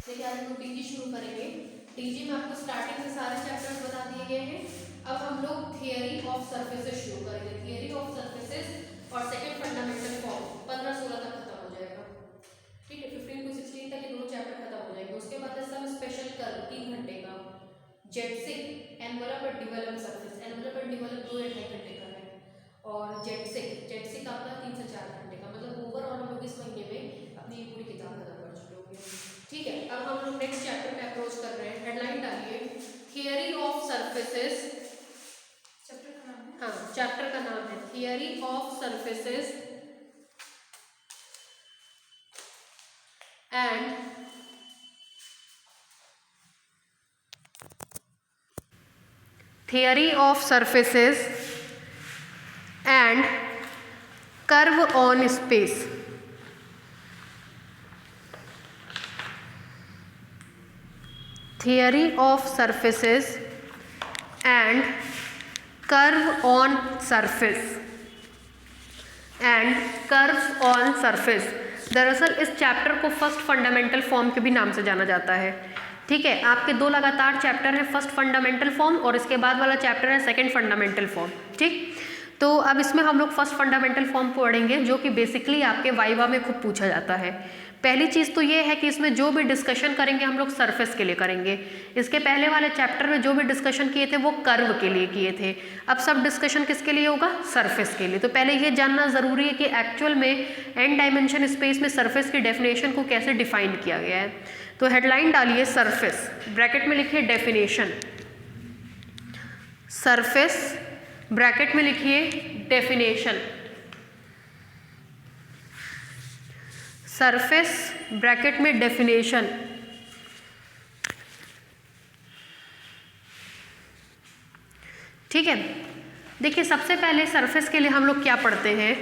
देखिए आज हम लोग टीजी शुरू करेंगे। टीजी में आपको स्टार्टिंग में सारे चैप्टर्स बता दिए गए हैं। अब हम लोग थियरी ऑफ सर्फेसेस शुरू करेंगे। थियरी ऑफ सर्फेसेस और सेकंड फंडामेंटल फॉर्म 15-16 तक खत्म हो जाएगा। ठीक है, 15 to 16 तक ये दोनों चैप्टर खत्म हो जाएंगे। उसके बाद सम स्पेशल कर्व 3 घंटे का, geodesic envelope and develop surface, envelope and develop 2-2.5 घंटे का है, और जेटसिक आपका 3 से 4 घंटे का। मतलब ओवरऑल हम लोग इस महीने में अपनी पूरी किताब खत्म कर चुके होंगे। ठीक है, अब हम लोग नेक्स्ट चैप्टर में अप्रोच कर रहे हैं। हेडलाइन डालिए थियरी ऑफ सर्फेसेस। चैप्टर का नाम है, हाँ चैप्टर का नाम है theory of surfaces and theory of surfaces and curve on space. Theory of surfaces and curve on surface and curves on surface। दरअसल इस चैप्टर को फर्स्ट फंडामेंटल फॉर्म के भी नाम से जाना जाता है। ठीक है, आपके दो लगातार चैप्टर हैं, फर्स्ट फंडामेंटल फॉर्म और इसके बाद वाला चैप्टर है सेकंड फंडामेंटल फॉर्म। ठीक, तो अब इसमें हम लोग फर्स्ट फंडामेंटल फॉर्म पढ़ेंगे जो कि बेसिकली आपके वाइवा में खूब पूछा जाता है। पहली चीज़ तो ये है कि इसमें जो भी डिस्कशन करेंगे हम लोग सरफेस के लिए करेंगे। इसके पहले वाले चैप्टर में जो भी डिस्कशन किए थे वो कर्व के लिए किए थे, अब सब डिस्कशन किसके लिए होगा, सरफेस के लिए। तो पहले ये जानना ज़रूरी है कि एक्चुअल में एन डायमेंशन स्पेस में सरफेस की डेफिनेशन को कैसे डिफाइन किया गया है। तो हेडलाइन डालिए सरफेस, ब्रैकेट में लिखिए डेफिनेशन, सरफेस ब्रैकेट में लिखिए डेफिनेशन, सरफेस ब्रैकेट में डेफिनेशन। ठीक है, देखिए सबसे पहले सरफेस के लिए हम लोग क्या पढ़ते हैं।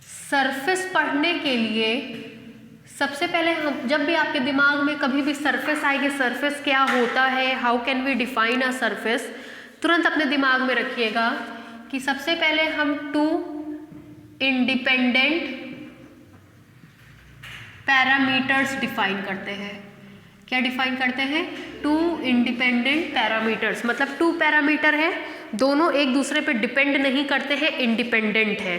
सरफेस पढ़ने के लिए सबसे पहले हम, जब भी आपके दिमाग में कभी भी सरफेस आएगी, सरफेस क्या होता है, how can we define a surface, तुरंत अपने दिमाग में रखिएगा कि सबसे पहले हम टू इंडिपेंडेंट पैरामीटर्स डिफाइन करते हैं। क्या डिफाइन करते हैं, टू इंडिपेंडेंट पैरामीटर्स। मतलब टू पैरामीटर है, दोनों एक दूसरे पे डिपेंड नहीं करते हैं, इंडिपेंडेंट है।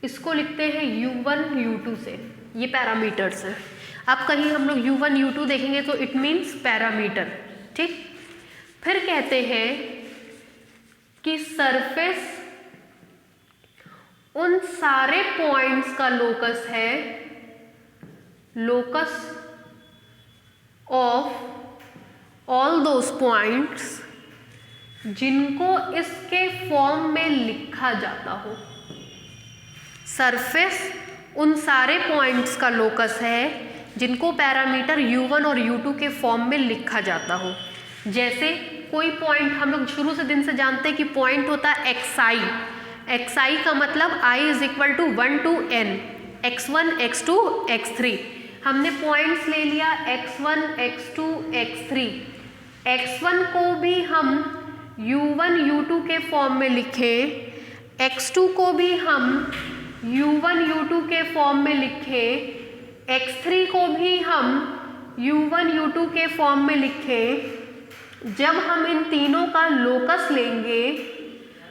इसको लिखते हैं U1 U2 से, ये पैरामीटर्स हैं। अब कहीं हम लोग U1 U2 देखेंगे तो इट मीन्स पैरामीटर। ठीक, फिर कहते हैं कि सरफेस उन सारे पॉइंट्स का लोकस है, locus of all those points जिनको इसके फॉर्म में लिखा जाता हो। सरफेस उन सारे पॉइंट्स का लोकस है जिनको पैरामीटर U1 और U2 के फॉर्म में लिखा जाता हो। जैसे कोई पॉइंट हम लोग शुरू से दिन से जानते हैं कि पॉइंट होता है xi, xi का मतलब i is equal to 1 to n, x1 x2 x3। हमने पॉइंट्स ले लिया x1 x2 x3, x1 को भी हम U1 U2 के फॉर्म में लिखें, x2 को भी हम U1 U2 के फॉर्म में लिखें, x3 को भी हम U1 U2 के फॉर्म में लिखें। जब हम इन तीनों का लोकस लेंगे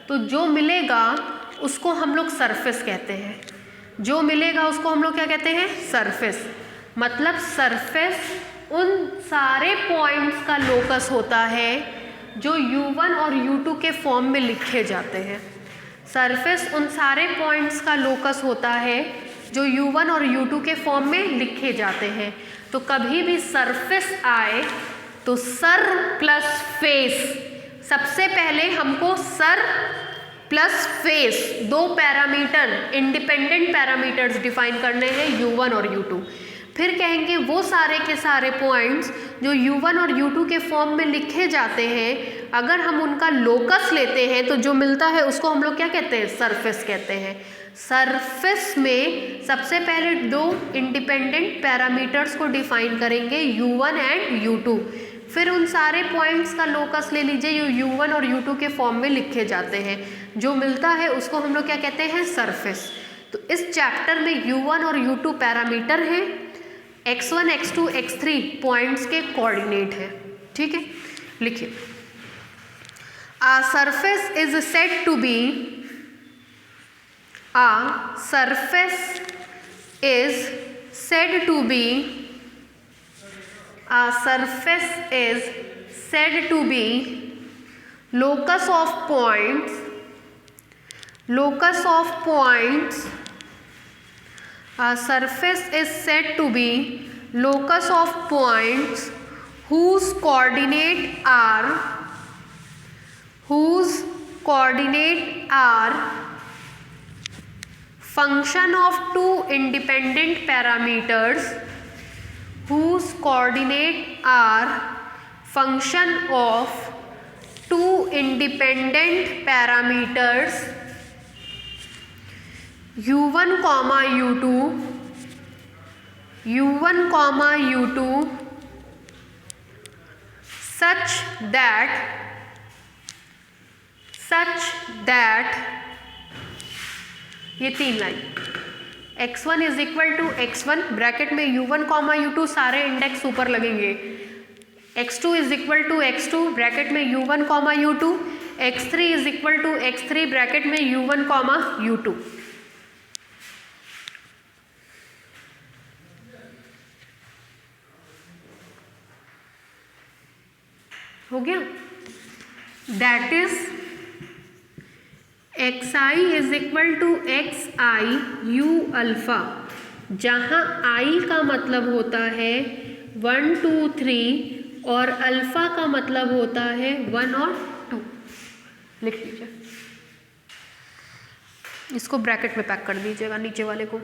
तो जो मिलेगा उसको हम लोग सरफेस कहते हैं। जो मिलेगा उसको हम लोग क्या कहते हैं, सरफेस। मतलब सरफेस उन सारे पॉइंट्स का लोकस होता है जो U1 और U2 के फॉर्म में लिखे जाते हैं। सरफेस उन सारे पॉइंट्स का लोकस होता है जो U1 और U2 के फॉर्म में लिखे जाते हैं। तो कभी भी सरफेस आए तो सर प्लस फेस, सबसे पहले हमको सर प्लस फेस, दो पैरामीटर इंडिपेंडेंट पैरामीटर्स डिफाइन करने हैं U1 और U2। फिर कहेंगे वो सारे के सारे पॉइंट्स जो U1 और U2 के फॉर्म में लिखे जाते हैं, अगर हम उनका लोकस लेते हैं तो जो मिलता है उसको हम लोग क्या कहते हैं, सरफेस कहते हैं। सरफेस में सबसे पहले दो इंडिपेंडेंट पैरामीटर्स को डिफाइन करेंगे U1 एंड U2, फिर उन सारे पॉइंट्स का लोकस ले लीजिए जो U1 और U2 के फॉर्म में लिखे जाते हैं, जो मिलता है उसको हम लोग क्या कहते हैं, सरफेस। तो इस चैप्टर में U1 और U2 पैरामीटर हैं, x1 x2 x3 पॉइंट्स के कोऑर्डिनेट है, ठीक है। लिखिए, a surface is said to be locus of points a surface is said to be locus of points whose coordinate are function of two independent parameters u1 comma u2 such that ये 3 line x1 is equal to x1 bracket में u1 comma u2 सारे index ऊपर लगेंगे, x2 is equal to x2 bracket में u1 comma u2, x3 is equal to x3 bracket में u1 comma u2। हो गया। That is xi is equal to xi u alpha, जहाँ i का मतलब होता है 1 2 3 और अल्फा का मतलब होता है 1 और 2। लिख लीजिए, इसको ब्रैकेट में पैक कर दीजिएगा नीचे वाले को।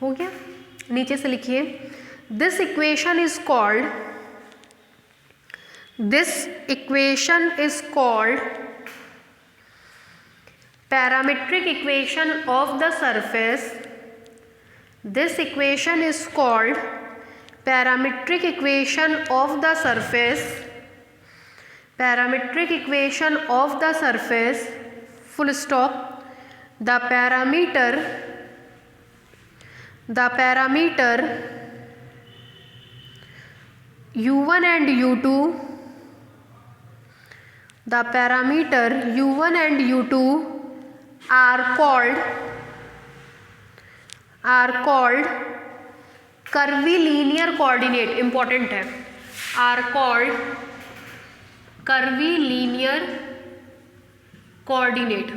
हो गया। नीचे से लिखिए, this equation is called parametric equation of the surface. This equation is called parametric equation of the surface. Parametric equation of the surface, full stop. The parameter u1 and u2, the parameter u1 and u2 are called curvilinear coordinate, important है, are called curvilinear coordinate,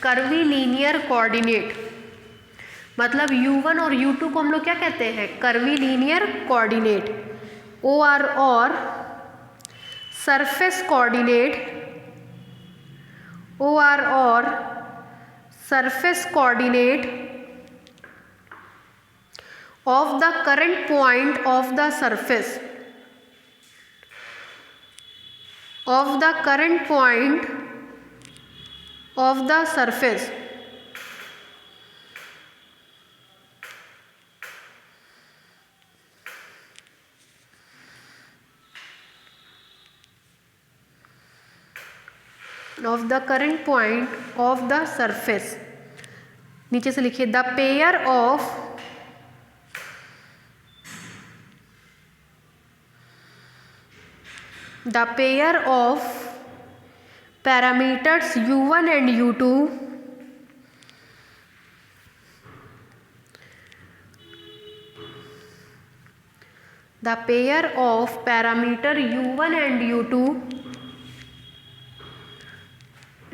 curvilinear coordinate. मतलब u1 और u2 को हम लोग क्या कहते हैं, curvilinear coordinate. OR और सरफेस कोऑर्डिनेट, OR और surface coordinate of the current point of the surface, of the current point of the surface of the current point of the surface। नीचे से लिखिए, the pair of parameters u1 and u2 the pair of parameter u1 and u2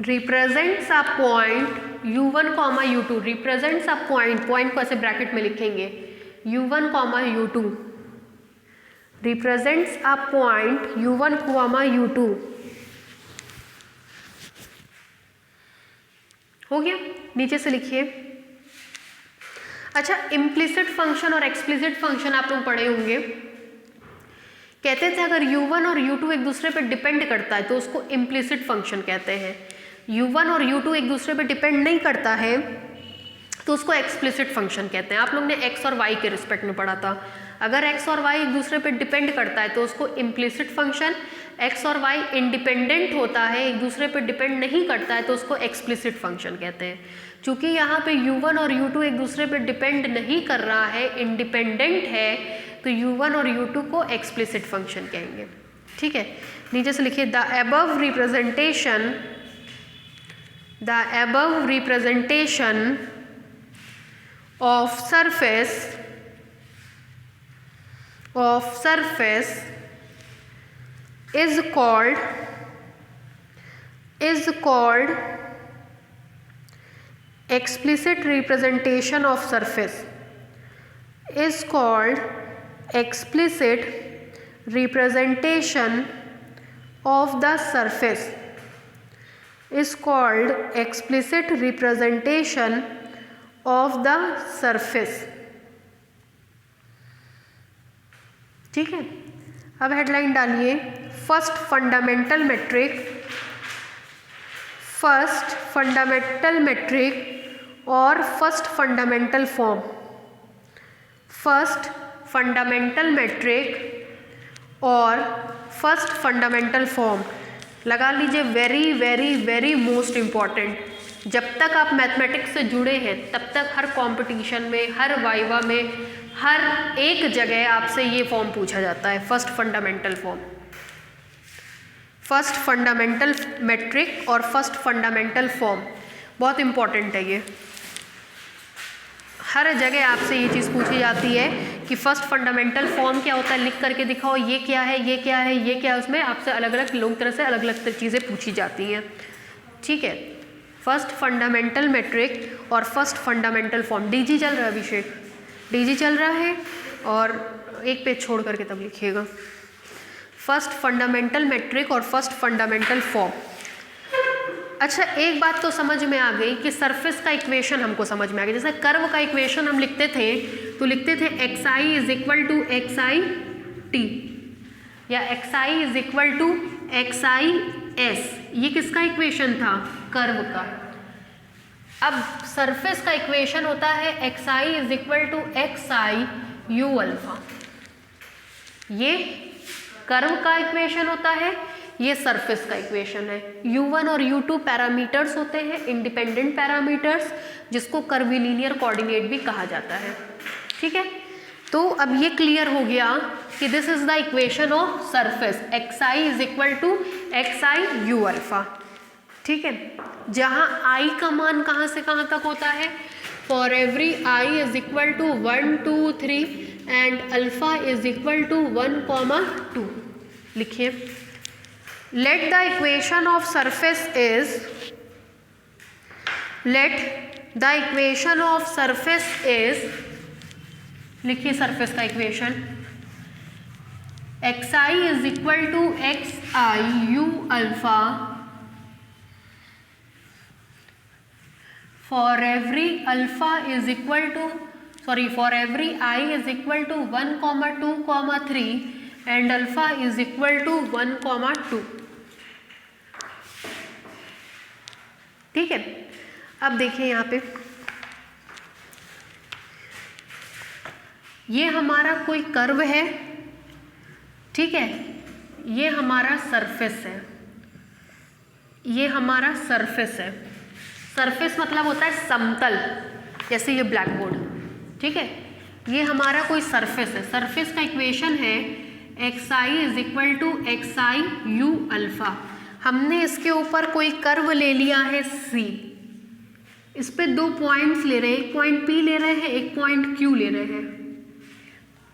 represents a point u1 comma u2 represents a point को ऐसे bracket में लिखेंगे, u1 comma u2 represents a point u1 comma u2। हो गया। नीचे से लिखिए, अच्छा इम्प्लिसिट फंक्शन और एक्सप्लिसिट फंक्शन आप लोग पढ़े होंगे। कहते थे अगर u1 और u2 एक दूसरे पर डिपेंड करता है तो उसको इम्प्लिसिट फंक्शन कहते हैं। u1 और u2 एक दूसरे पर डिपेंड नहीं करता है तो उसको एक्सप्लिसिट फंक्शन कहते हैं। आप लोग ने x और y के रिस्पेक्ट में पढ़ा था। अगर x और y एक दूसरे पर डिपेंड करता है तो उसको इम्प्लिसिट फंक्शन, x और y इंडिपेंडेंट होता है, एक दूसरे पर डिपेंड नहीं करता है तो उसको एक्सप्लिसिट फंक्शन कहते हैं। चूँकि यहाँ पे u1 और u2 एक दूसरे पर डिपेंड नहीं कर रहा है, इंडिपेंडेंट है, तो u1 और u2 को एक्सप्लिसिट फंक्शन कहेंगे। ठीक है, नीचे से लिखिए the above representation of surface is called explicit representation of surface, is called explicit representation of the surface, is called explicit representation of the surface। ठीक है, अब हेडलाइन डालिए फर्स्ट फंडामेंटल मेट्रिक और first fundamental form. First fundamental metric और first fundamental form लगा लीजिए, very very very most important. जब तक आप मैथमेटिक्स से जुड़े हैं तब तक हर कंपटीशन में, हर वाइवा में, हर एक जगह आपसे ये फॉर्म पूछा जाता है, first fundamental form. First fundamental metric और फर्स्ट फंडामेंटल फॉर्म बहुत इम्पॉर्टेंट है। ये हर जगह आपसे ये चीज़ पूछी जाती है कि फर्स्ट फंडामेंटल फॉर्म क्या होता है, लिख करके दिखाओ, ये क्या है, ये क्या है, ये क्या है। उसमें आपसे अलग अलग लोग तरह से अलग अलग चीज़ें पूछी जाती हैं। ठीक है, फर्स्ट फंडामेंटल मैट्रिक और फर्स्ट फंडामेंटल फॉर्म। डीजी चल रहा है अभिषेक, डीजी चल रहा है, और एक पेज छोड़ करके तब लिखिएगा। फर्स्ट फंडामेंटल मैट्रिक और फर्स्ट फंडामेंटल फॉर्म। अच्छा, एक बात तो समझ में आ गई कि सरफेस का इक्वेशन हमको समझ में आ गया। जैसे कर्व का इक्वेशन हम लिखते थे तो लिखते थे xi is equal to xi t या xi is equal to xi s। ये किसका इक्वेशन था? कर्व का। अब सरफेस का इक्वेशन होता है xi is equal to xi u alpha. ये कर्व का इक्वेशन होता है, ये सरफेस का इक्वेशन है। u1 और u2 पैरामीटर्स होते हैं, इंडिपेंडेंट पैरामीटर्स, जिसको कर्विलीनियर कोऑर्डिनेट भी कहा जाता है। ठीक है, तो अब ये क्लियर हो गया कि this is the equation of surface, xi is equal to xi u alpha. ठीक है, जहाँ i का मान कहाँ से कहाँ तक होता है? For every i is equal to 1 2 3 and alpha is equal to 1, 2। लिखिए, let the equation of surface is, लिखिए सरफेस का equation, xi is equal to xi u alpha for every alpha is equal to for every i is equal to 1, 2, 3 and alpha is equal to 1, 2। ठीक है, अब देखिए यहाँ पे ये हमारा कोई कर्व है। ठीक है, ये हमारा सरफेस है, ये हमारा सरफेस है। सरफेस मतलब होता है समतल, जैसे ये ब्लैक बोर्ड। ठीक है, ये हमारा कोई सरफेस है। सरफेस का इक्वेशन है xi is equal to xi u alpha. हमने इसके ऊपर कोई कर्व ले लिया है C, इस पे 2 पॉइंट्स ले रहे हैं, एक पॉइंट P ले रहे हैं, एक पॉइंट Q ले रहे हैं।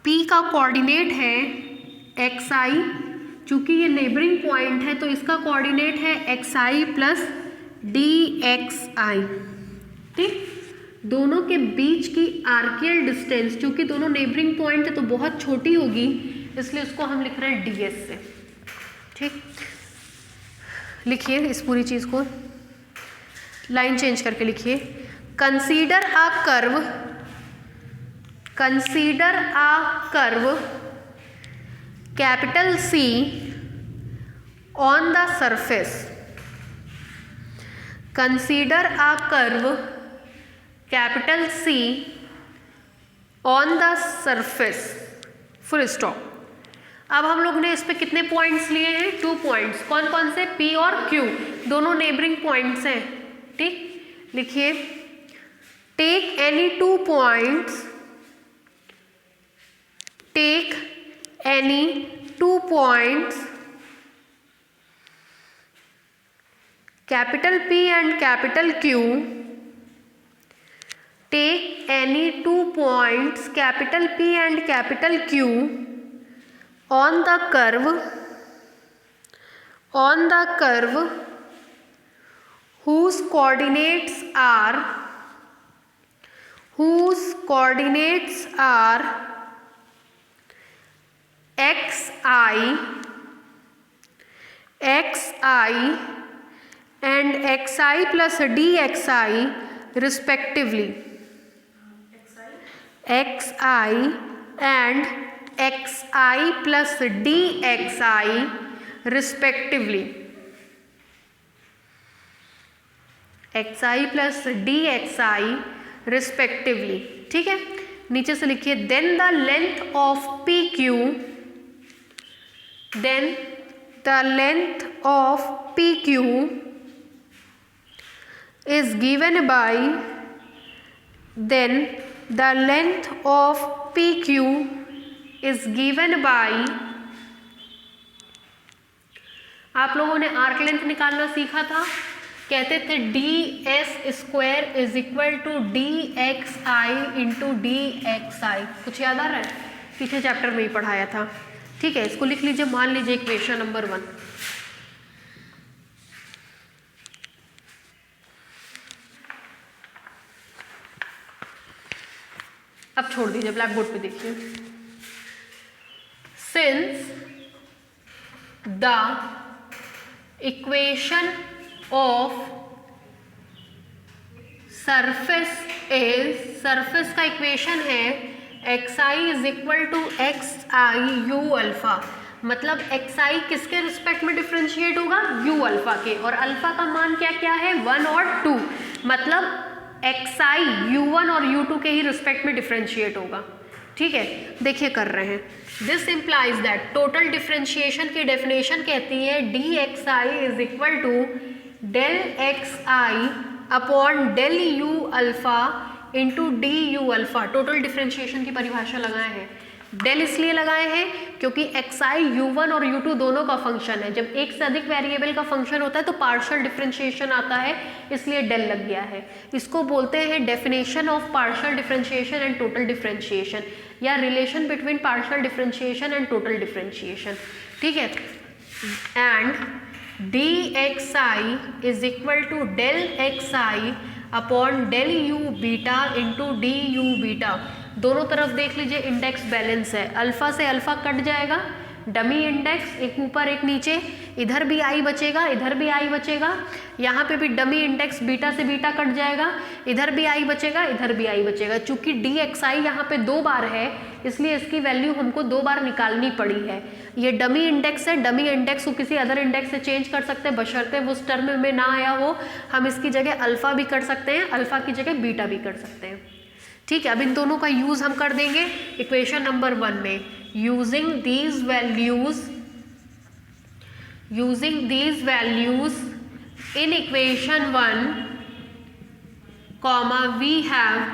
P का कोऑर्डिनेट है xi, चूंकि ये नेबरिंग पॉइंट है तो इसका कोऑर्डिनेट है xi प्लस dxi। ठीक, दोनों के बीच की आर्कियल डिस्टेंस, चूंकि दोनों नेबरिंग पॉइंट है तो बहुत छोटी होगी, इसलिए उसको हम लिख रहे हैं ds से। ठीक, लिखिए इस पूरी चीज़ को, लाइन चेंज करके लिखिए, consider a curve capital c on the surface, consider a curve capital c on the surface, full stop. अब हम लोग ने इस पे कितने पॉइंट्स लिए हैं? 2 पॉइंट्स। कौन कौन से? P और Q, दोनों नेबरिंग पॉइंट्स हैं। ठीक, लिखिए take any 2 points, take any 2 points capital P and capital Q, take any 2 points capital P and capital Q on the curve whose coordinates are xi and xi plus dxi respectively, xi and xi plus dxi respectively, xi plus dxi respectively। ठीक है, नीचे से लिखिए then the length of PQ, then the length of PQ is given by, then the length of PQ is given by, आप लोगों ने arc length निकालना सीखा था, कहते थे ds square is equal to dxi into dxi। कुछ याद आ रहा है? पीछे चैप्टर में ही पढ़ाया था। ठीक है, इसको लिख लीजिए, मान लीजिए इक्वेशन नंबर 1। अब छोड़ दीजिए, ब्लैक बोर्ड पे देखिए। Since the equation of surface is, surface का इक्वेशन है xi is equal to xi u alpha, मतलब xi किसके रिस्पेक्ट में डिफ्रेंशिएट होगा? u अल्फा के, और अल्फा का मान क्या क्या है? 1 और 2, मतलब xi u1 और u2 के ही रिस्पेक्ट में डिफ्रेंशिएट होगा। ठीक है, देखिए कर रहे हैं। This implies that, total differentiation की डेफिनेशन कहती है dxi is equal to del xi upon del u alpha into D u alpha. Total differentiation की परिभाषा लगाए हैं। डेल इसलिए लगाए हैं क्योंकि xi u1 और u2 दोनों का फंक्शन है। जब एक से अधिक वेरिएबल का फंक्शन होता है तो पार्शियल डिफ्रेंशिएशन आता है, इसलिए डेल लग गया है। इसको बोलते हैं definition of partial differentiation and total differentiation, या relation between partial differentiation and total differentiation. ठीक है, and dxi is equal to del xi upon del u beta into D u beta. दोनों तरफ देख लीजिए इंडेक्स बैलेंस है, alpha से alpha cut जाएगा, डमी इंडेक्स एक ऊपर एक नीचे, इधर भी आई बचेगा, इधर भी आई बचेगा, यहाँ पे भी डमी इंडेक्स बीटा से बीटा कट जाएगा, इधर भी आई बचेगा, इधर भी आई बचेगा। चूंकि dxi यहाँ पे 2 बार है, इसलिए इसकी वैल्यू हमको 2 बार निकालनी पड़ी है। ये डमी इंडेक्स है, डमी इंडेक्स को किसी अदर इंडेक्स से चेंज कर सकते हैं, बशर्ते वो उस टर्म में ना आया हो। हम इसकी जगह अल्फा भी कर सकते हैं, अल्फा की जगह बीटा भी कर सकते हैं। ठीक है, अब इन दोनों का यूज़ हम कर देंगे इक्वेशन नंबर 1 में। Using these values in equation 1 comma we have,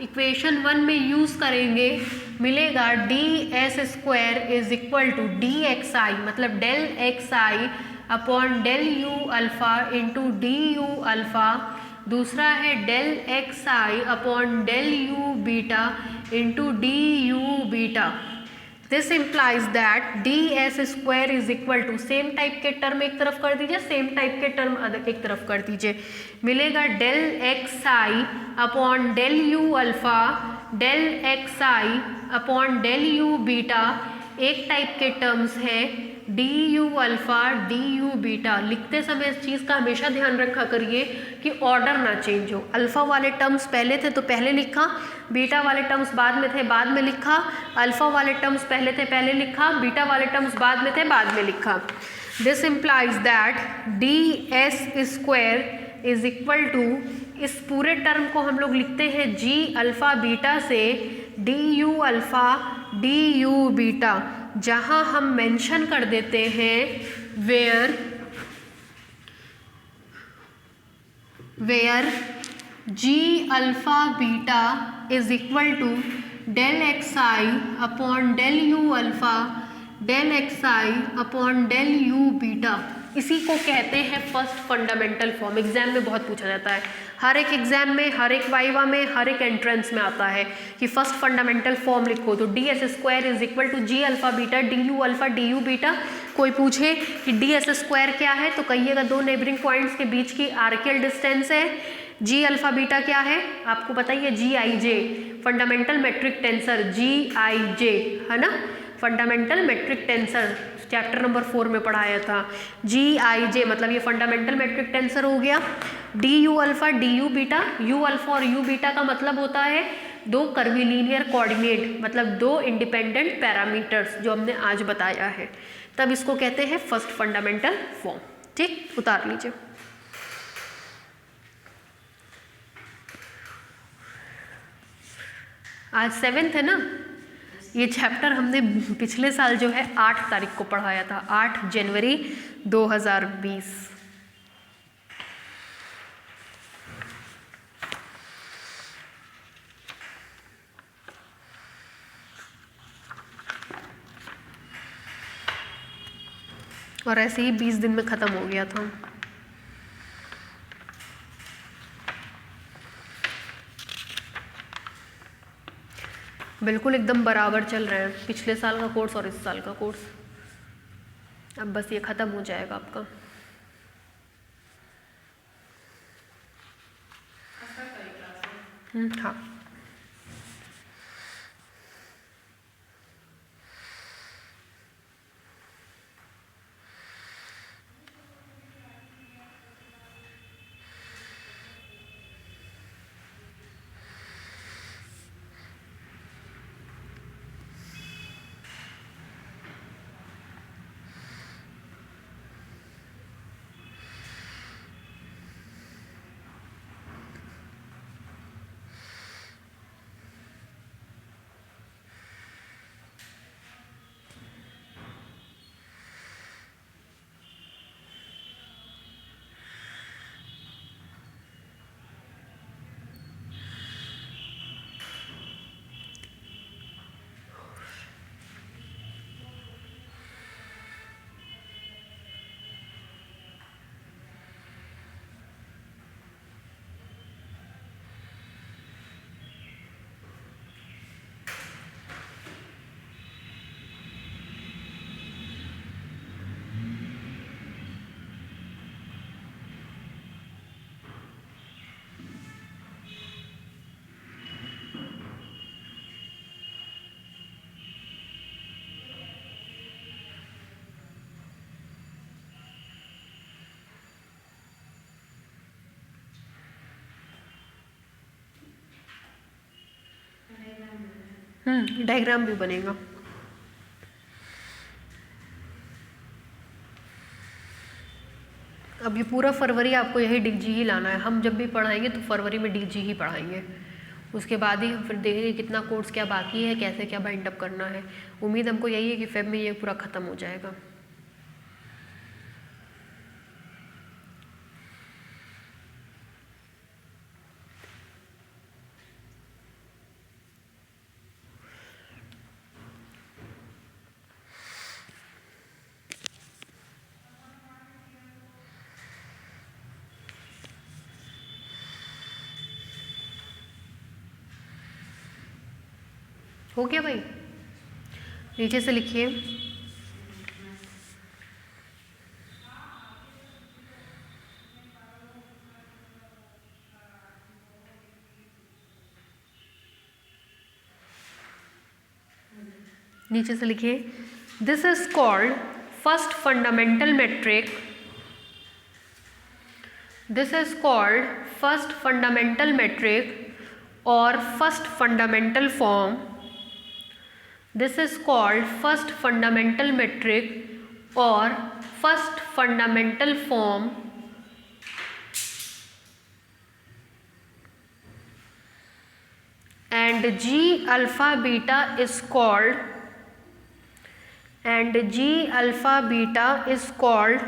equation 1 में यूज़ करेंगे, मिलेगा ds square is equal to dxi, मतलब del xi upon del u alpha into D u alpha. दूसरा है del xi upon del u beta into D u beta. This implies that ds square is equal to, same type के term एक तरफ कर दीजिए, same type के term एक तरफ कर दीजिए, मिलेगा del xi upon del u alpha, del xi upon del u beta एक टाइप के टर्म्स हैं d u alpha, d u beta. लिखते समय इस चीज़ का हमेशा ध्यान रखा करिए कि ऑर्डर ना चेंज हो। अल्फ़ा वाले टर्म्स पहले थे तो पहले लिखा, बीटा वाले टर्म्स बाद में थे बाद में लिखा, अल्फ़ा वाले टर्म्स पहले थे पहले लिखा, बीटा वाले टर्म्स बाद में थे बाद में लिखा। This implies that d s square is equal to, इस पूरे टर्म को हम लोग लिखते हैं जी अल्फ़ा बीटा से d u alpha d u beta, जहाँ हम मेंशन कर देते हैं where g alpha beta is equal to del x i upon del u alpha del x i upon del u beta. इसी को कहते हैं फर्स्ट फंडामेंटल फॉर्म। एग्जाम में बहुत पूछा जाता है, हर एक एग्जाम में, हर एक वाइवा में, हर एक एंट्रेंस में आता है कि फर्स्ट फंडामेंटल फॉर्म लिखो तो d s square is equal to g alpha beta d u alpha d u beta. कोई पूछे कि डी एस स्क्वायर क्या है तो कहिएगा दो नेबरिंग पॉइंट्स के बीच की आर्कियल डिस्टेंस है। जी अल्फ़ा बीटा क्या है आपको बताइए, जी आई j, fundamental metric tensor g आई जे, है ना, fundamental metric tensor chapter number 4 में पढ़ाया था। जी आई जे मतलब ये फंडामेंटल मैट्रिक टेंसर हो गया। D u alpha d u beta, you alpha और यू बीटा का मतलब होता है दो कर्वीलीनियर कोऑर्डिनेट, मतलब दो इंडिपेंडेंट पैरामीटर्स जो हमने आज बताया है, तब इसको कहते हैं फर्स्ट फंडामेंटल फॉर्म। ठीक, उतार लीजिए। आज 7th है ना, ये चैप्टर हमने पिछले साल जो है 8 तारीख को पढ़ाया था, 8 जनवरी 2020। और ऐसे ही 20 दिन में ख़त्म हो गया था। बिल्कुल एकदम बराबर चल रहे हैं पिछले साल का कोर्स और इस साल का कोर्स। अब बस ये ख़त्म हो जाएगा आपका। हाँ, डायग्राम भी बनेगा। अब ये पूरा फरवरी आपको यही डीजी ही लाना है। हम जब भी पढ़ाएंगे तो फरवरी में डीजी ही पढ़ाएंगे, उसके बाद ही हम फिर देखेंगे कितना कोर्स क्या बाकी है, कैसे क्या बाइंड अप करना है। उम्मीद हमको यही है कि फेब में ये पूरा ख़त्म हो जाएगा। हो गया भाई, नीचे से लिखिए। नीचे से लिखिए this is called first fundamental metric, this is called first fundamental metric और first fundamental form, this is called first fundamental metric और first fundamental form and G alpha beta is called, and G alpha beta is called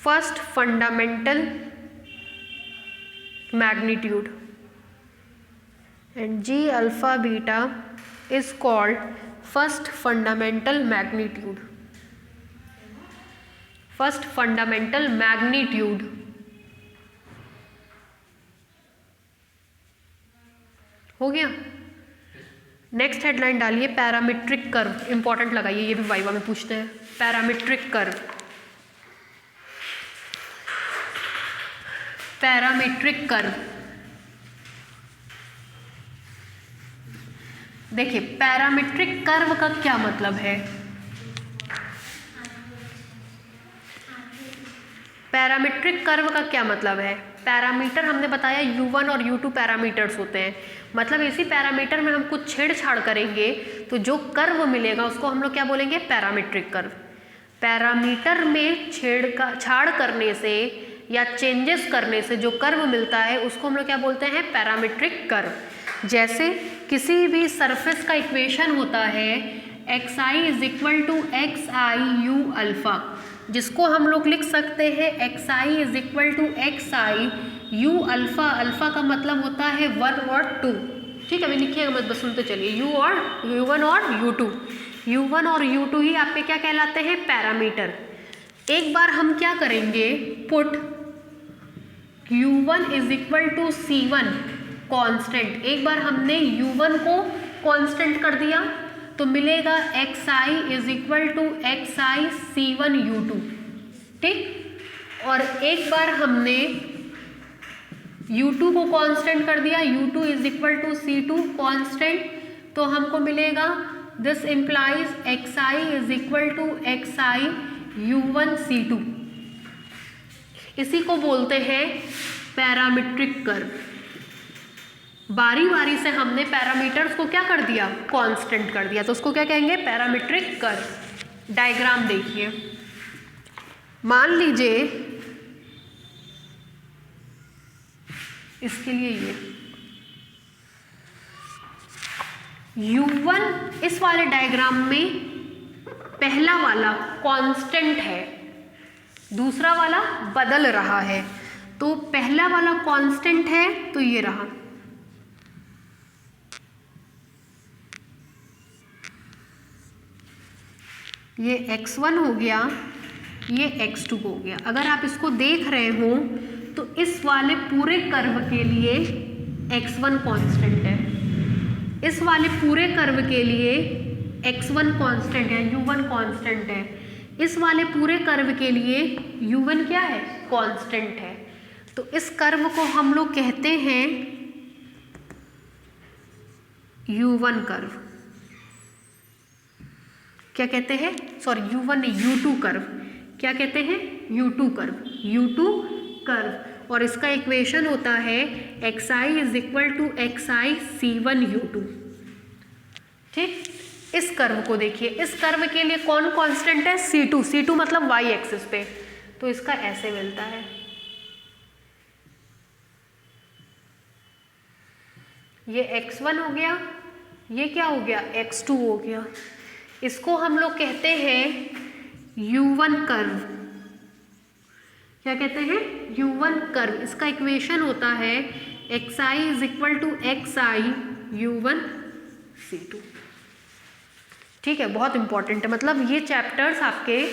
first fundamental magnitude, and G alpha beta is called first fundamental magnitude, first fundamental magnitude। हो गया। Next headline डालिए parametric curve, important लगाइए, ये भी viva में पूछते हैं। Parametric curve, parametric curve. देखिए पैरामीट्रिक कर्व का क्या मतलब है। पैरामीट्रिक कर्व का क्या मतलब है। पैरामीटर हमने बताया U1 और U2 पैरामीटर्स होते हैं, मतलब इसी पैरामीटर में हम कुछ छेड़छाड़ करेंगे तो जो कर्व मिलेगा उसको हम लोग क्या बोलेंगे, पैरामीट्रिक कर्व। पैरामीटर में छेड़छाड़ करने से या चेंजेस करने से जो कर्व मिलता है उसको हम लोग क्या बोलते हैं, पैरामीट्रिक कर्व। जैसे किसी भी सरफेस का इक्वेशन होता है xi is equal to xi u alpha, जिसको हम लोग लिख सकते हैं xi is equal to xi u alpha. Alpha का मतलब होता है 1 और 2, ठीक है, अभी लिखिएगा मत, बस सुनते चलिए। U1 और U2, U1 और U2 ही आपके क्या कहलाते हैं, पैरामीटर। एक बार हम क्या करेंगे, put U1 is equal to C1 constant. एक बार हमने U1 को कांस्टेंट कर दिया तो मिलेगा xi is equal to xi C1 U2, ठीक। और एक बार हमने U2 को कांस्टेंट कर दिया, U2 is equal to C2 constant, तो हमको मिलेगा this implies xi is equal to xi U1 C2। इसी को बोलते हैं पैरामीट्रिक कर्व। बारी बारी से हमने पैरामीटर्स को क्या कर दिया, कांस्टेंट कर दिया, तो उसको क्या कहेंगे, पैरामीट्रिक कर्व। डायग्राम देखिए, मान लीजिए इसके लिए ये U1 इस वाले डायग्राम में पहला वाला कांस्टेंट है, दूसरा वाला बदल रहा है, तो पहला वाला कांस्टेंट है तो ये रहा, ये x1 हो गया, ये x2 हो गया। अगर आप इसको देख रहे हो तो इस वाले पूरे कर्व के लिए x1 कांस्टेंट है, इस वाले पूरे कर्व के लिए x1 कांस्टेंट है, U1 कांस्टेंट है, इस वाले पूरे कर्व के लिए U1 क्या है, कांस्टेंट है। तो इस कर्व को हम लोग कहते हैं U1 कर्व। क्या कहते हैं, सॉरी U1 नहीं, U2 कर्व। क्या कहते हैं, U2 कर्व, U2 कर्व। और इसका इक्वेशन होता है xi is equal to xi C1 U2, ठीक। इस कर्व को देखिए, इस कर्व के लिए कौन कांस्टेंट है, C2, C2 मतलब y एक्सिस पे, तो इसका ऐसे मिलता है। ये x1 हो गया, ये क्या हो गया, x2 हो गया। इसको हम लोग कहते हैं U1 कर्व। क्या कहते हैं, U1 कर्व। इसका इक्वेशन होता है xi is equal to xi U1 C2, ठीक है। बहुत इंपॉर्टेंट है, मतलब ये चैप्टर्स आपके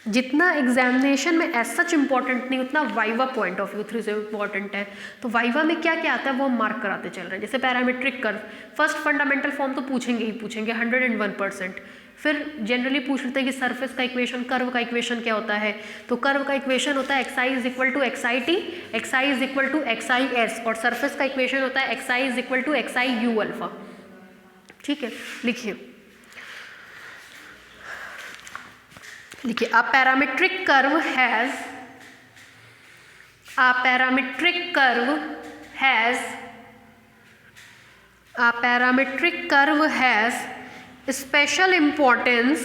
जितना एग्जामिनेशन में एज सच इम्पॉर्टेंट नहीं, उतना वाइवा पॉइंट ऑफ व्यू से इम्पॉर्टेंट है। तो वाइवा में क्या क्या आता है वो हम मार्क कराते चल रहे हैं। जैसे parametric curve, first fundamental form तो पूछेंगे ही पूछेंगे 101%। फिर जनरली पूछ लेते हैं कि सरफेस का इक्वेशन, कर्व का इक्वेशन क्या होता है, तो कर्व का इक्वेशन होता है xi is equal to xi t, xi is equal to xi s, और सरफेस का इक्वेशन होता है xi is equal to xi u alpha, ठीक है। लिखिए देखिए a parametric curve has A parametric curve has special importance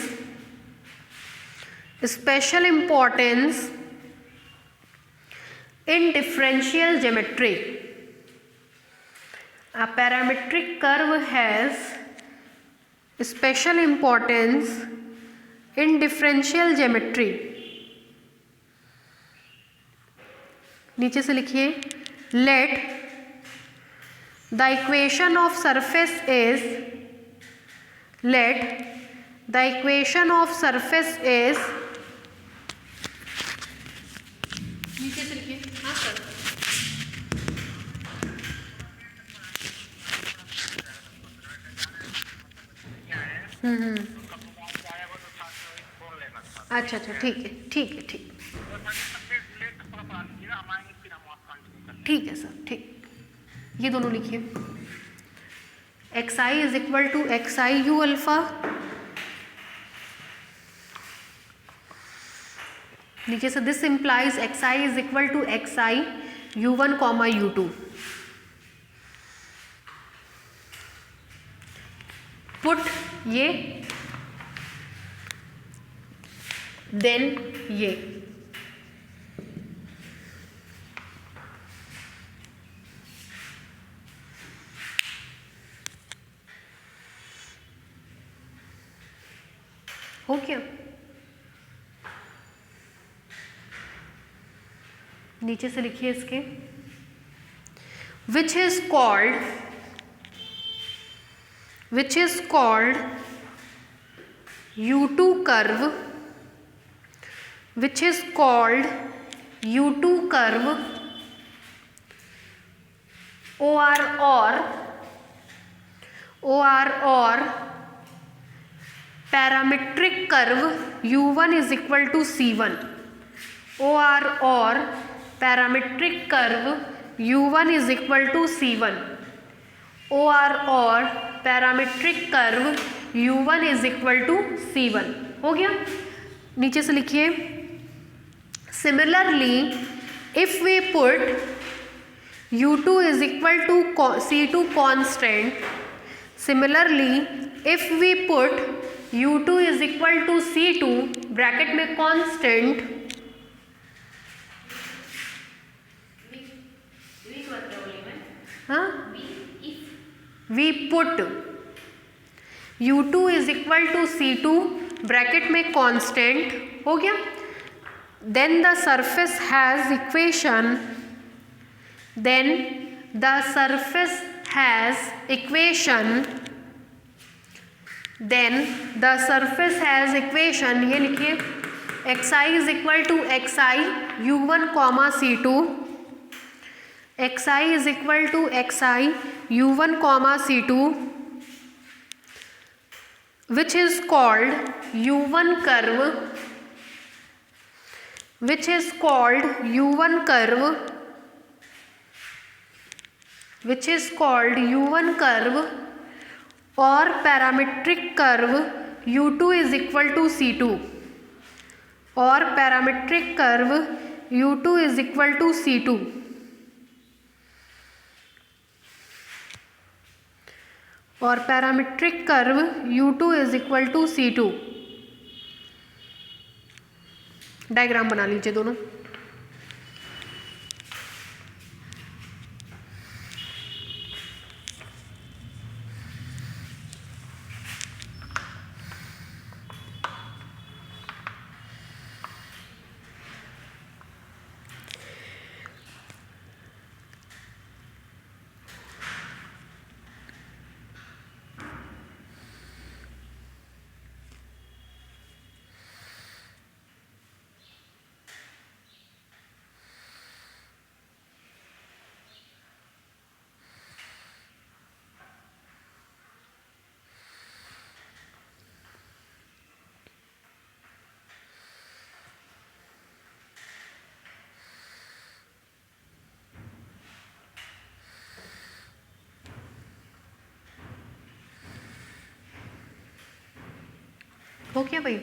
in differential geometry. A parametric curve has special importance in differential geometry. नीचे से लिखिए let the equation of surface is नीचे से लिखिए हाँ सर अच्छा ठीक है ठीक है सर ठीक। ये दोनों लिखिए xi is equal to xi u alpha, नीचे से this implies xi is equal to xi u1 comma u2। Put ये देन ये हो गया। नीचे से लिखिए इसके which is called U2 curve, which is called U2 curve or parametric curve U1 is equal to C1 or parametric curve U1 is equal to C1 or parametric curve U1 is equal to C1। हो गया। नीचे से लिखिए similarly if we put U2 is equal to C2 constant, similarly if we put U2 is equal to C2 bracket में constant, हाँ we put U2 is equal to C2 bracket में constant, हो गया। then the surface has equation ये लिखिए xi is equal to xi u1 comma c2, xi is equal to xi u1 comma c2 which is called U1 curve, or parametric curve U2 is equal to C2 or parametric curve U2 is equal to C2 और parametric curve U2 is equal to C2। Diagram बना लीजिए दोनों। हो गया भाई।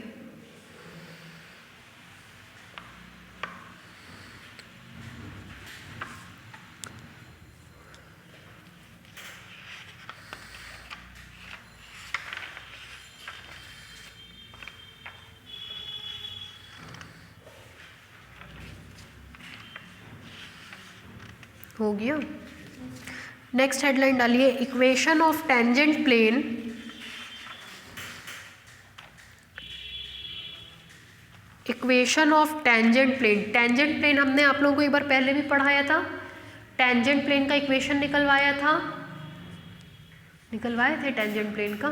हो गया। Next headline डालिए equation of tangent plane. Equation of tangent plane. Tangent plane हमने आप लोगों को एक बार पहले भी पढ़ाया था। टेंजेंट प्लेन का इक्वेशन निकलवाए थे टेंजेंट प्लेन का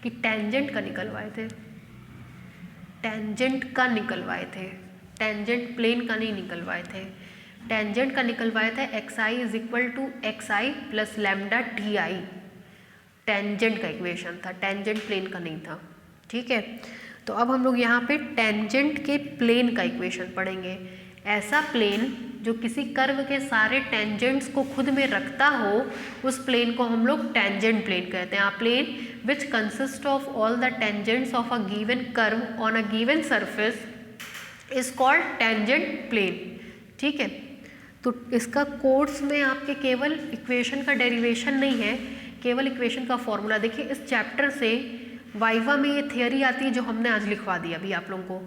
कि टेंजेंट का निकलवाए थे? टेंजेंट का निकलवाए थे, टेंजेंट प्लेन का नहीं निकलवाए थे। टेंजेंट का निकलवाया था xi is equal to xi plus lambda ti। Tangent का इक्वेशन था, टेंजेंट प्लेन का नहीं था। ठीक है, तो अब हम लोग यहाँ पे टेंजेंट के प्लेन का इक्वेशन पढ़ेंगे। ऐसा प्लेन जो किसी कर्व के सारे टेंजेंट्स को खुद में रखता हो, उस प्लेन को हम लोग टेंजेंट प्लेन कहते हैं। A plane which consist of all the tangents of a given curve on a given surface is called tangent plane. ठीक है, तो इसका कोर्स में आपके केवल इक्वेशन का डेरिवेशन नहीं है, केवल इक्वेशन का फॉर्मूला। देखिए इस चैप्टर से वाइवा में ये थियरी आती है जो हमने आज लिखवा दी अभी आप लोगों को,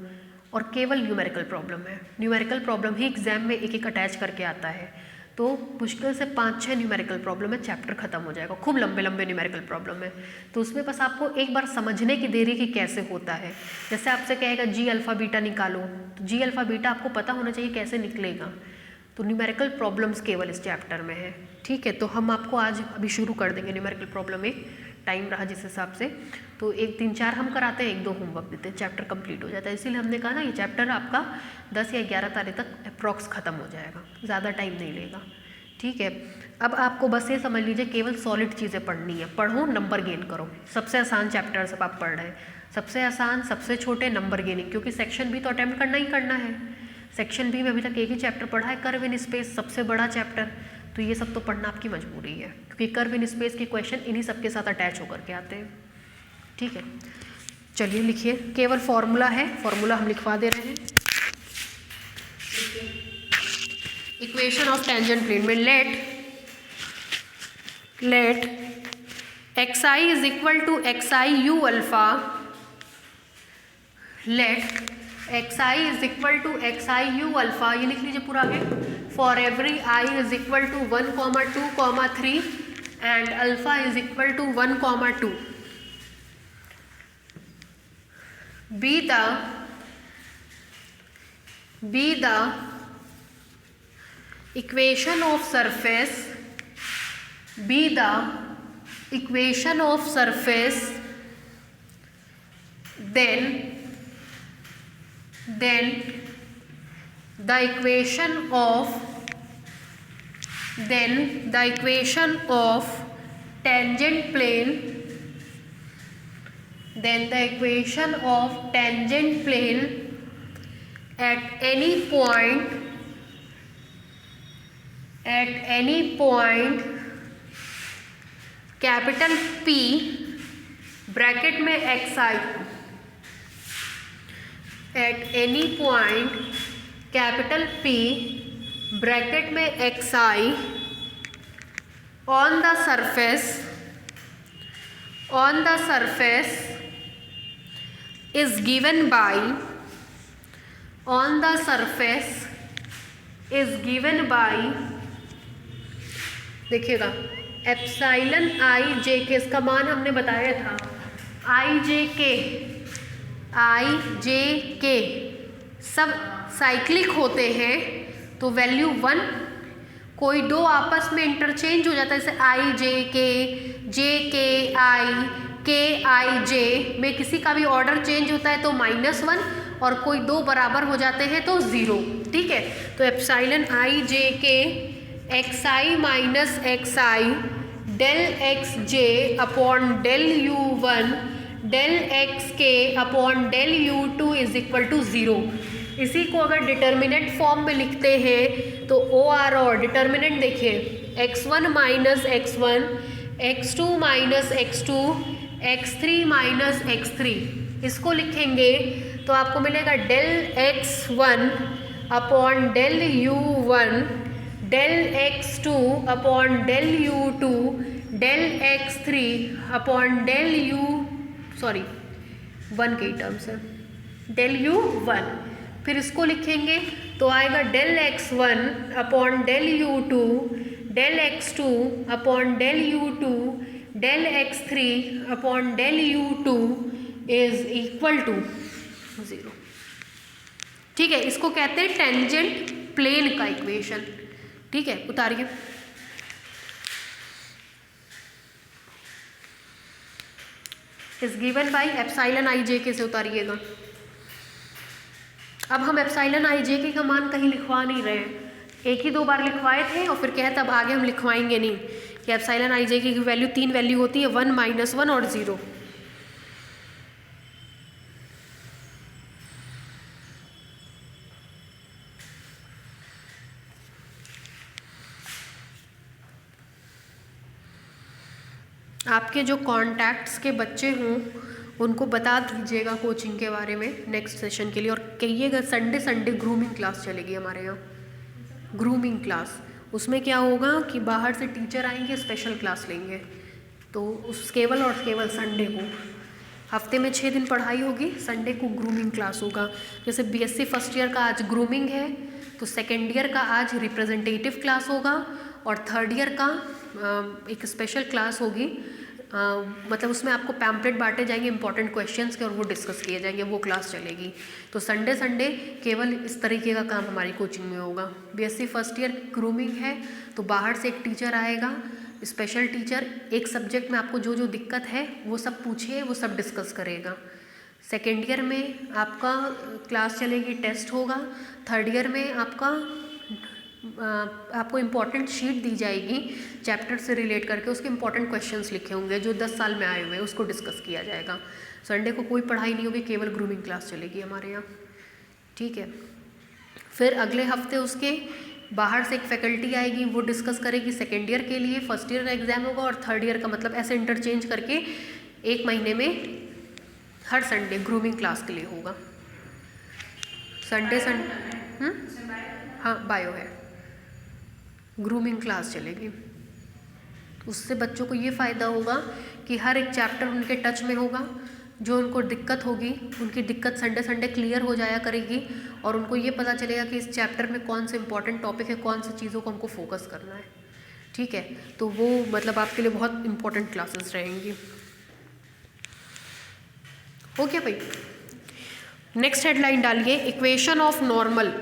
और केवल न्यूमेरिकल प्रॉब्लम है। न्यूमेरिकल प्रॉब्लम ही एग्जाम में एक एक अटैच करके आता है, तो मुश्किल से 5-6 न्यूमेरिकल प्रॉब्लम है, चैप्टर खत्म हो जाएगा। खूब लंबे लंबे न्यूमेरिकल प्रॉब्लम है, तो उसमें बस आपको एक बार समझने की देरी कि कैसे होता है। जैसे आपसे कहेगा जी अल्फ़ा बीटा निकालो, तो जी अल्फ़ा बीटा आपको पता होना चाहिए कैसे निकलेगा। तो न्यूमेरिकल प्रॉब्लम्स केवल इस चैप्टर में है। ठीक है, तो हम आपको आज अभी शुरू कर देंगे न्यूमेरिकल प्रॉब्लम। एक टाइम रहा जिस हिसाब से, तो 1 3 4 हम कराते हैं, 1-2 होमवर्क देते हैं, चैप्टर कंप्लीट हो जाता है। इसीलिए हमने कहा ना ये चैप्टर आपका 10 या 11 तारीख तक अप्रॉक्स ख़त्म हो जाएगा, ज़्यादा टाइम नहीं लेगा। ठीक है, अब आपको बस ये समझ लीजिए केवल सॉलिड चीज़ें पढ़नी है। पढ़ो, नंबर गेन करो। सबसे आसान चैप्टर सब आप पढ़ रहे हैं, सबसे आसान, सबसे छोटे, नंबर गेनिंग, क्योंकि सेक्शन भी तो अटैम्प्ट करना ही करना है। सेक्शन बी में अभी तक एक ही चैप्टर पढ़ा है, कर्व इन स्पेस, सबसे बड़ा चैप्टर। तो ये सब तो पढ़ना आपकी मजबूरी है, क्योंकि कर्व इन स्पेस के क्वेश्चन इन्हीं सब के साथ अटैच होकर के आते हैं। ठीक है, चलिए लिखिए, केवल फॉर्मूला है, फॉर्मूला हम लिखवा दे रहे हैं। इक्वेशन ऑफ टेंजेंट प्लेन में let xi is equal to xi u alpha, let xi is equal to xi u alpha, ये लिख लीजिए पूरा आगे। For every i is equal to 1, 2, 3 and alpha is equal to 1, 2। be the equation of surface, be the equation of surface, then the equation of tangent plane, then the equation of tangent plane at any point capital P bracket में xi, at any point capital P bracket में xi on the surface is given by, on the surface is given by, देखिएगा epsilon i j के, इसका मान हमने बताया था i j k सब साइक्लिक होते हैं, तो वैल्यू 1, कोई दो आपस में इंटरचेंज हो जाता है, जैसे i j k, j k i, k i j में किसी का भी ऑर्डर चेंज होता है तो -1, और कोई दो बराबर हो जाते हैं तो 0। ठीक है, तो epsilon i j k xi minus xi del X J upon del u1 del X K upon del u2 is equal to 0। इसी को अगर डिटर्मिनेंट फॉर्म में लिखते हैं तो OR और डिटर्मिनेंट देखिए x1 minus x1, x2 minus x2, x3 minus x3, इसको लिखेंगे तो आपको मिलेगा del x1 upon del u1 del x2 upon del u2 del x3 upon डेल1 के टर्म्स है डेल u1। फिर इसको लिखेंगे तो आएगा del x1 upon del u2 del x2 upon del u2 del x3 upon del u2 is equal to 0। ठीक है, इसको कहते हैं टेंजेंट प्लेन का इक्वेशन। ठीक है, उतारिए। इज गिवन बाई एप्साइलन आई जे के से उतारिएगा। अब हम एप्साइलन आई जे के का मान कहीं लिखवा नहीं रहे हैं, एक ही 2 बार लिखवाए थे और फिर कहता अब आगे हम लिखवाएंगे नहीं कि एप्साइलन आई जे की वैल्यू 3 वैल्यू होती है, 1 -1 और 0। आपके जो कॉन्टैक्ट्स के बच्चे हों उनको बता दीजिएगा कोचिंग के बारे में नेक्स्ट सेशन के लिए, और कहिएगा संडे ग्रूमिंग क्लास चलेगी हमारे यहाँ, ग्रूमिंग क्लास। उसमें क्या होगा कि बाहर से टीचर आएंगे, स्पेशल क्लास लेंगे, तो उस केवल और केवल संडे को, हफ्ते में 6 दिन पढ़ाई होगी, संडे को ग्रूमिंग क्लास होगा। जैसे बीएससी फर्स्ट ईयर का आज ग्रूमिंग है, तो सेकेंड ईयर का आज रिप्रेजेंटेटिव क्लास होगा, और थर्ड ईयर का एक स्पेशल क्लास होगी। मतलब उसमें आपको पैम्पलेट बांटे जाएंगे इंपॉर्टेंट क्वेश्चंस के, और वो डिस्कस किए जाएंगे, वो क्लास चलेगी। तो संडे केवल इस तरीके का काम हमारी कोचिंग में होगा। बीएससी फर्स्ट ईयर ग्रूमिंग है, तो बाहर से एक टीचर आएगा, स्पेशल टीचर, एक सब्जेक्ट में आपको जो जो दिक्कत है वो सब पूछिए, वो सब डिस्कस करेगा। सेकेंड ईयर में आपका क्लास चलेगी, टेस्ट होगा। थर्ड ईयर में आपको इम्पॉर्टेंट शीट दी जाएगी चैप्टर से रिलेट करके, उसके इम्पॉर्टेंट क्वेश्चंस लिखे होंगे जो 10 साल में आए हुए हैं, उसको डिस्कस किया जाएगा। संडे को कोई पढ़ाई नहीं होगी, केवल ग्रूमिंग क्लास चलेगी हमारे यहाँ। ठीक है, फिर अगले हफ्ते उसके बाहर से एक फैकल्टी आएगी, वो डिस्कस करेगी सेकेंड ईयर के लिए, फर्स्ट ईयर का एग्ज़ाम होगा और थर्ड ईयर का, मतलब ऐसे इंटरचेंज करके 1 महीने में हर संडे ग्रूमिंग क्लास के लिए होगा। संडे हाँ बायो है, ग्रूमिंग क्लास चलेगी। उससे बच्चों को ये फ़ायदा होगा कि हर एक चैप्टर उनके टच में होगा, जो उनको दिक्कत होगी उनकी दिक्कत संडे क्लियर हो जाया करेगी, और उनको ये पता चलेगा कि इस चैप्टर में कौन से इंपॉर्टेंट टॉपिक है, कौन सी चीज़ों को हमको फोकस करना है। ठीक है, तो वो मतलब आपके लिए बहुत इंपॉर्टेंट क्लासेस रहेंगी। हो गया भाई? नेक्स्ट हेडलाइन डालिए, equation of normal.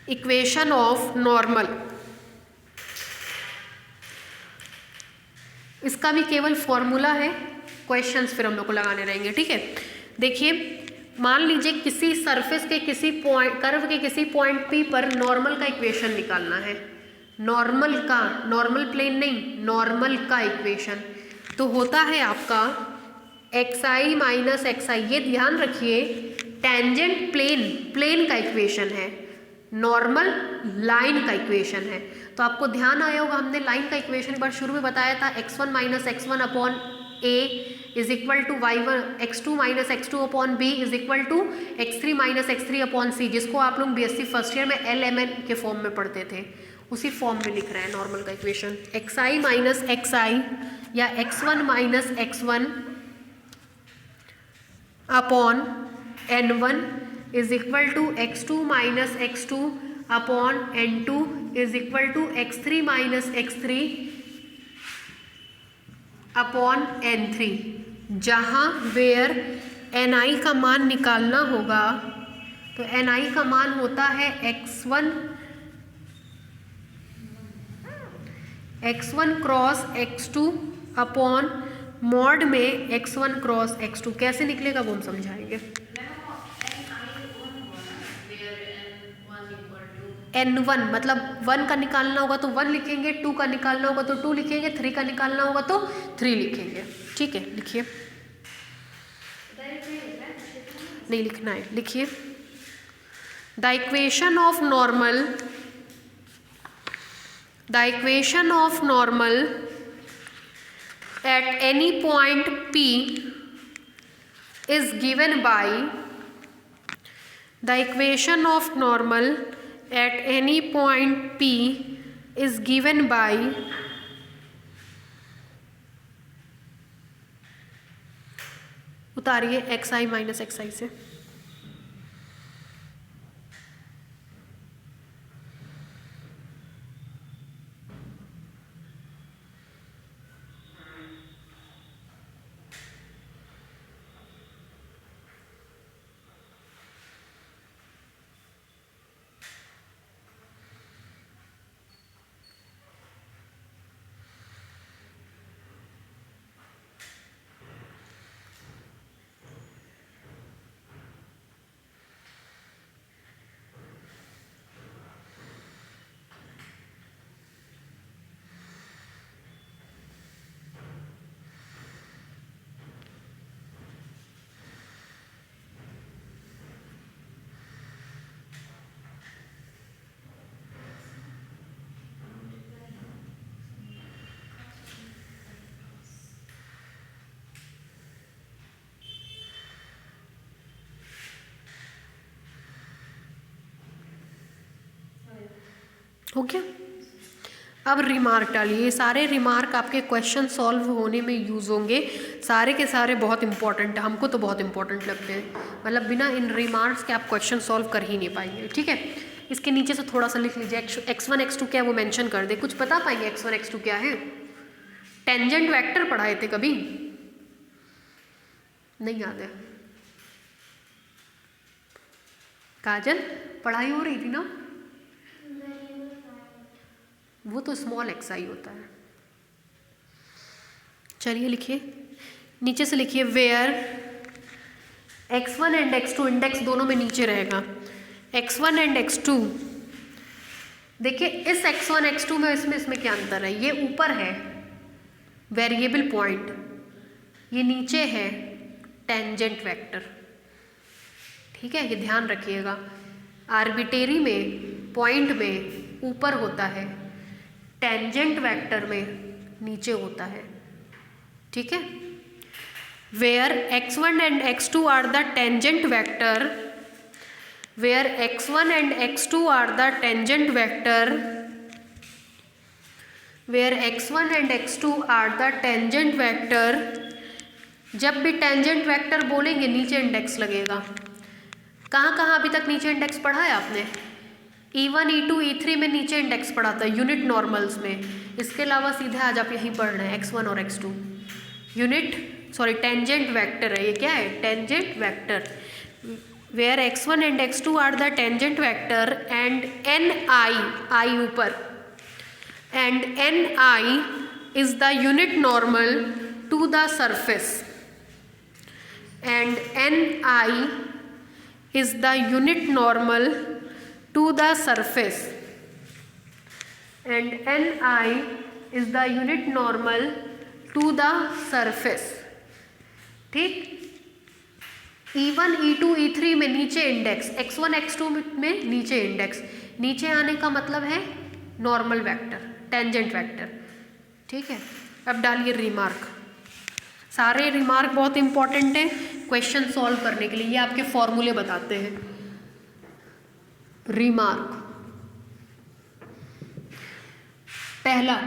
Equation of normal, इसका भी केवल फॉर्मूला है, क्वेश्चंस फिर हम लोग को लगाने रहेंगे। ठीक है, देखिए मान लीजिए किसी सरफेस के किसी पॉइंट, कर्व के किसी पॉइंट P पर नॉर्मल का इक्वेशन निकालना है। नॉर्मल का, नॉर्मल प्लेन नहीं, नॉर्मल का इक्वेशन तो होता है आपका xi माइनस xi। ये ध्यान रखिए, टेंजेंट प्लेन का इक्वेशन है, नॉर्मल लाइन का इक्वेशन है। तो आपको ध्यान आया होगा, हमने लाइन का इक्वेशन पर शुरू में बताया था, x1 minus x1 upon a is equal to y1, x2 minus x2 upon b is equal to x3 minus x3 upon c, जिसको आप लोग बीएससी फर्स्ट ईयर में LMN के फॉर्म में pढ़ते थे, उसी फॉर्म में लिख रहे हैं नॉर्मल का इक्वेशन। xi माइनस xi या x1 minus x1 upon n1 is equal to x2 minus x2 upon n2 is equal to x3 minus x3 upon n3, जहाँ वेयर ni का मान निकालना होगा, तो ni का मान होता है x1 cross x2 upon mod में x1 क्रॉस x2। कैसे निकलेगा वो हम समझाएंगे। n1 मतलब 1 का निकालना होगा तो 1 लिखेंगे, 2 का निकालना होगा तो 2 लिखेंगे, 3 का निकालना होगा तो 3 लिखेंगे। ठीक है, लिखिए, नहीं लिखना है, लिखिए। The equation of normal at any point P is given by the equation of normal at any point P is given by उतारिए X I minus X I से। हो गया। अब रिमार्क डालिए। ये सारे रिमार्क आपके क्वेश्चन सॉल्व होने में यूज़ होंगे, सारे के सारे बहुत इंपॉर्टेंट है, हमको तो बहुत इंपॉर्टेंट लगते हैं, मतलब बिना इन रिमार्क्स के आप क्वेश्चन सॉल्व कर ही नहीं पाएंगे। ठीक है, इसके नीचे से थोड़ा सा लिख लीजिए, x1 x2 क्या है वो मेंशन कर दे। कुछ बता पाएंगे x1 x2 क्या है? टेंजेंट वेक्टर पढ़ाए थे कभी? नहीं याद है? काजल पढ़ाई हो रही थी ना? वो तो स्मॉल एक्स आई होता है। चलिए लिखिए, नीचे से लिखिए where x1 and x2 index दोनों में नीचे रहेगा। x1 एंड x2, देखिए इस x1 x2 में इसमें क्या अंतर है? ये ऊपर है वेरिएबल पॉइंट, ये नीचे है टेंजेंट वेक्टर। ठीक है, ये ध्यान रखिएगा। आर्बिटेरी में पॉइंट में ऊपर होता है, टेंजेंट वेक्टर में नीचे होता है। ठीक है, where x1 and x2 are the tangent vector, where x1 and x2 are the tangent vector, where x1 and x2 are the tangent vector. जब भी टेंजेंट वेक्टर बोलेंगे नीचे इंडेक्स लगेगा। कहाँ कहाँ अभी तक नीचे इंडेक्स पढ़ा है आपने? E1 E2 E3 में नीचे इंडेक्स पढ़ा था यूनिट नॉर्मल्स में। इसके अलावा सीधे आज आप यहीं पढ़ रहे हैं x1 और x2। टेंजेंट वेक्टर है, ये क्या है? Tangent vector. Where x1 and x2 are the tangent vector and ni ऊपर, and ni is the unit normal to the surface, and ni is the unit normal to the surface, and ni is the unit normal to the surface। ठीक, E1 E2 E3 में नीचे index, x1 x2 में नीचे index. नीचे आने का मतलब है नॉर्मल वेक्टर, टेंजेंट वेक्टर। ठीक है, अब डालिए रिमार्क। सारे रिमार्क बहुत इंपॉर्टेंट हैं क्वेश्चन सॉल्व करने के लिए, ये आपके फॉर्मूले बताते हैं। रिमार्क पहला,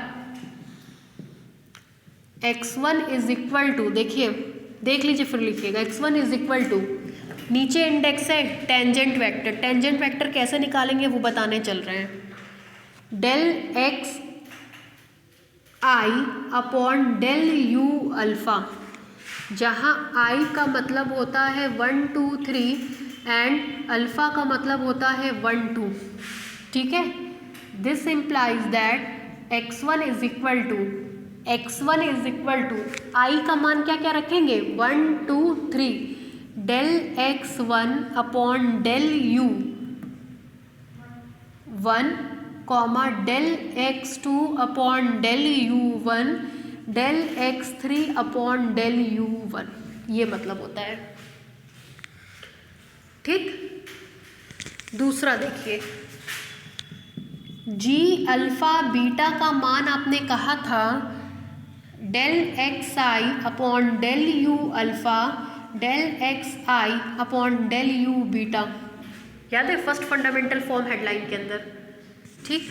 x1 इज इक्वल टू, देखिए देख लीजिए फिर लिखिएगा, x1 इज इक्वल टू, नीचे इंडेक्स है टेंजेंट वेक्टर। टेंजेंट वेक्टर कैसे निकालेंगे वो बताने चल रहे हैं। Del x i upon del u alpha, जहाँ आई का मतलब होता है 1 2 3 एंड अल्फा का मतलब होता है 1 2। ठीक है, this implies that x1 is equal to I का मान क्या क्या रखेंगे? 1 2 3 del x1 upon del you 1 comma del x2 upon del u1 del x3 upon del u1, ये मतलब होता है। ठीक, दूसरा देखिए, g अल्फा बीटा का मान आपने कहा था del x i upon del u alpha del x i upon del u beta, याद है फर्स्ट फंडामेंटल फॉर्म हेडलाइन के अंदर। ठीक,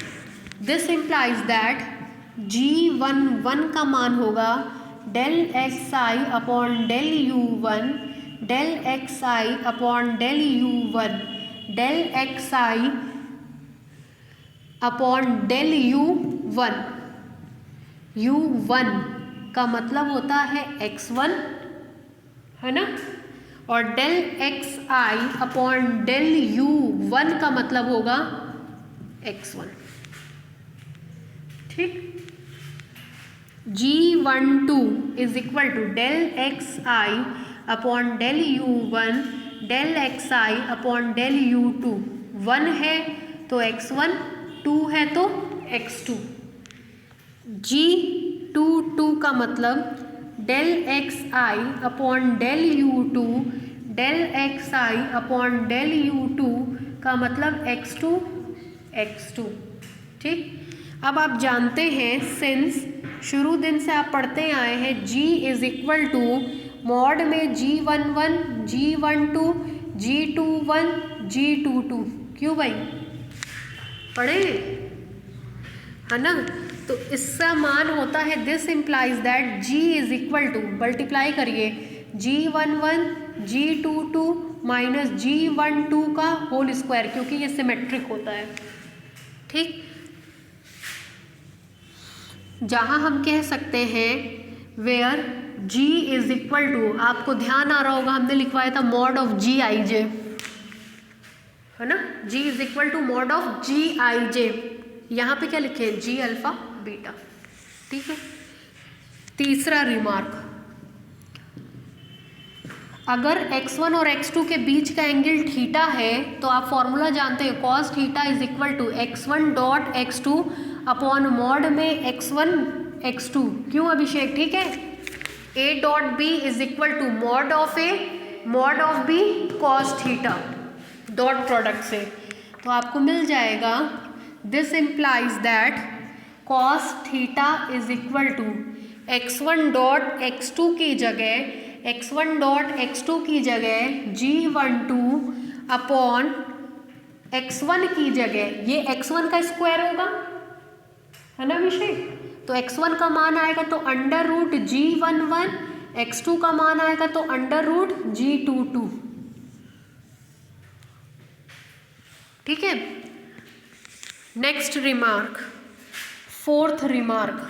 दिस इम्प्लाइज दैट G1 1 का मान होगा del x i upon del you 1 del x i upon del u one, del x i upon del u one. U one का मतलब होता है x1, है ना, और del x i upon del u one का मतलब होगा x1। ठीक, G12 is equal to del x i upon del u one, del x i upon del u two. 1 है तो x1, 2 है तो x2। G22 का मतलब del x i upon del u two, del x i upon del u two का मतलब x2 x2। ठीक, अब आप जानते हैं सिंस शुरू दिन से आप पढ़ते आए हैं G is equal to mod में G11, G12, G21, G22। क्यों भाई, पढ़े है ना। तो इसका मान होता है, this implies that G is equal to, multiply करिए G11 G22 माइनस G12 का होल स्क्वायर, क्योंकि ये सिमेट्रिक होता है। ठीक, जहाँ हम कह सकते हैं where G is equal to, आपको ध्यान आ रहा होगा हमने लिखवाया था mod of G I j, है ना। G is equal to mod of G I J, यहाँ पे क्या लिखे हैं G अल्फा बीटा। ठीक है, तीसरा रिमार्क, अगर x1 और x2 के बीच का एंगल थीटा है तो आप फॉर्मूला जानते हैं cos theta is equal to x1 dot x2 upon mod में x1 x2। क्यों अभिषेक, ठीक है। a dot b is equal to mod of a mod of b cos theta, dot product से तो आपको मिल जाएगा, this implies that cos theta is equal to x1 dot x2 की जगह, x1 डॉट x2 की जगह G12 अपॉन x1 की जगह, ये x1 का स्क्वायर होगा, है ना अभिषेक। तो x1 का मान आएगा तो अंडर रूट G11, x2 का मान आएगा तो अंडर रूट G22। ठीक है, next remark, fourth remark,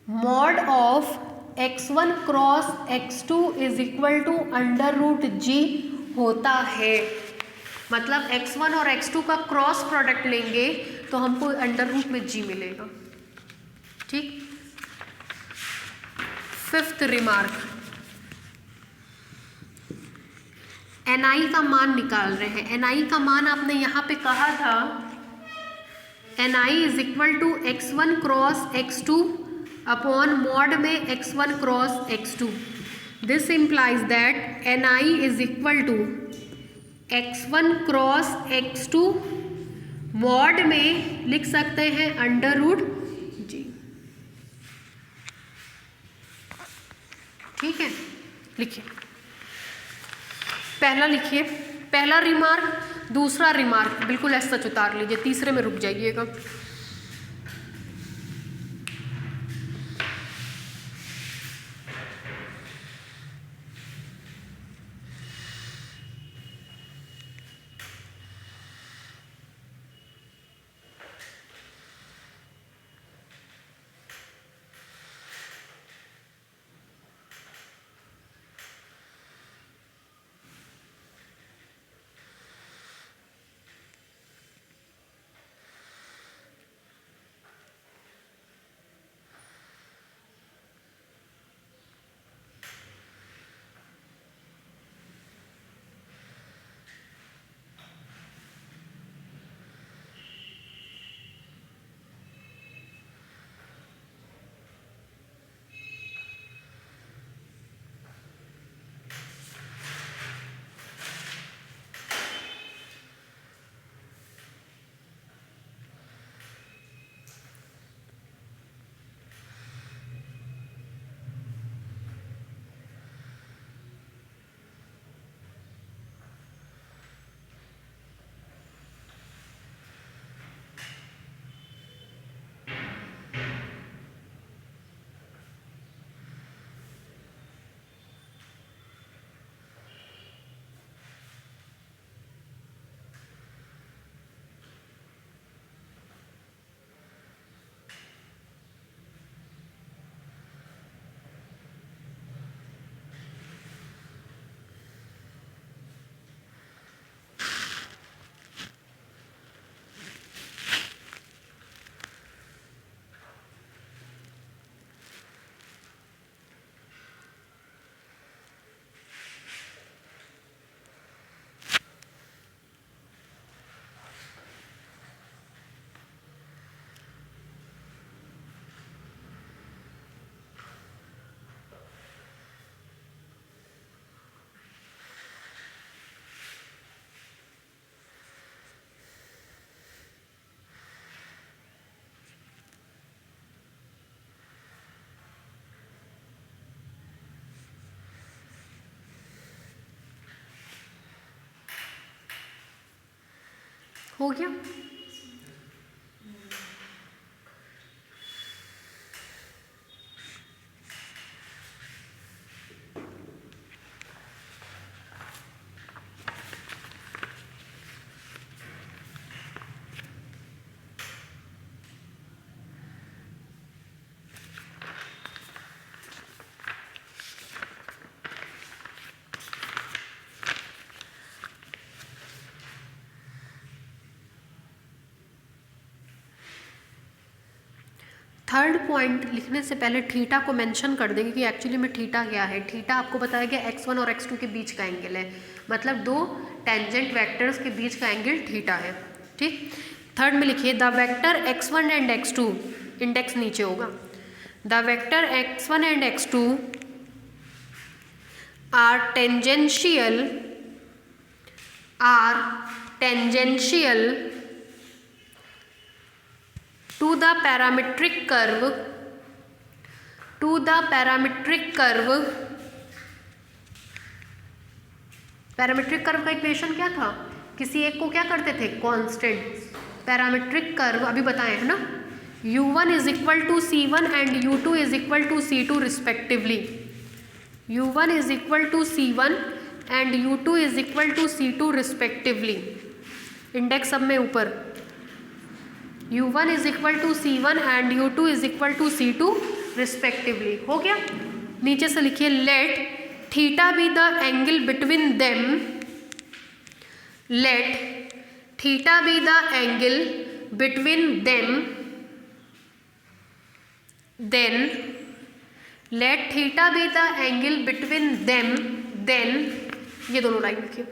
mod of x1 cross x2 is equal to under root g होता है। मतलब x1 और x2 का क्रॉस प्रोडक्ट लेंगे तो हमको अंडर रूट में g मिलेगा। ठीक, फिफ्थ रिमार्क, ni का मान निकाल रहे हैं। ni का मान आपने यहाँ पे कहा था ni is equal to x1 cross x2 upon mod में x1 cross x2। This implies that ni is equal to x1 cross x2 mod में लिख सकते हैं अंडर रूट g। ठीक है, लिखिए, पहला लिखिए, पहला रिमार्क, दूसरा रिमार्क बिल्कुल ऐसा सच उतार लीजिए, तीसरे में रुक जाइएगा। हो गया। थर्ड पॉइंट लिखने से पहले थीटा को मेंशन कर देंगे कि एक्चुअली में थीटा क्या है। थीटा आपको बताया गया x1 और x2 के बीच का एंगल है, मतलब दो टेंजेंट वेक्टर्स के बीच का एंगल थीटा है। ठीक, थर्ड में लिखिए the vector x1 and x2, index नीचे होगा, the vector x1 and x2 are tangential to the parametric curve parametric curve का इक्वेशन क्या था, किसी एक को क्या करते थे कांस्टेंट। पैरामीट्रिक कर्व अभी बताए है ना, u1 is equal to c1 and u2 is equal to c2 respectively. u1 is equal to c1 and u2 is equal to c2 respectively. Index सब में ऊपर, u1 is equal to c1 and u2 is equal to c2 respectively. हो गया। नीचे से लिखिए let theta be the angle between them, let theta be the angle between them, then let theta be the angle between them, then ये दोनों line लिखिए।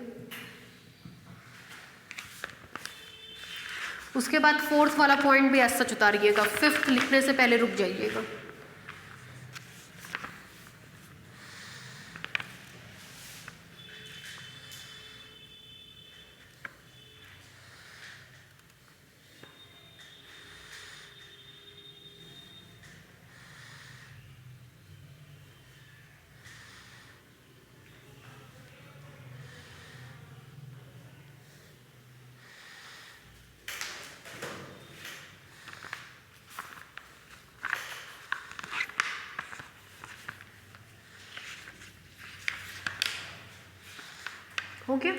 उसके बाद फोर्थ वाला पॉइंट भी ऐसा सच उतारिएगा, फिफ्थ लिखने से पहले रुक जाइएगा। हो गया,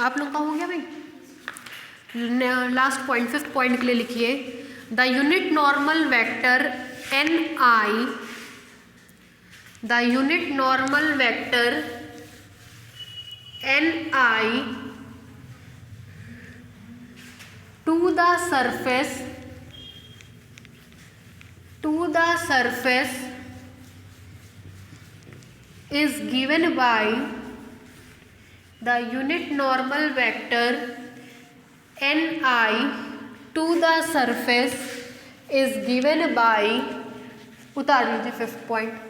आप लोग का हो गया भाई। लास्ट पॉइंट, फिफ्थ पॉइंट के लिए लिखिए the unit normal vector n i, the unit normal vector n i to the surface is given by the unit normal vector ni to the surface is given by, उतार लीजिए fifth point.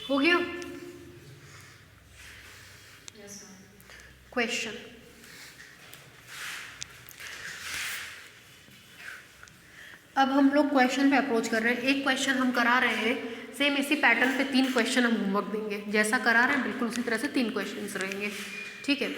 हो गया question. अब हम लोग question पे approach कर रहे हैं। एक क्वेश्चन हम करा रहे हैं, सेम इसी पैटर्न पे 3 क्वेश्चन हम होमवर्क देंगे, जैसा करा रहे हैं बिल्कुल उसी तरह से 3 क्वेश्चंस रहेंगे। ठीक है।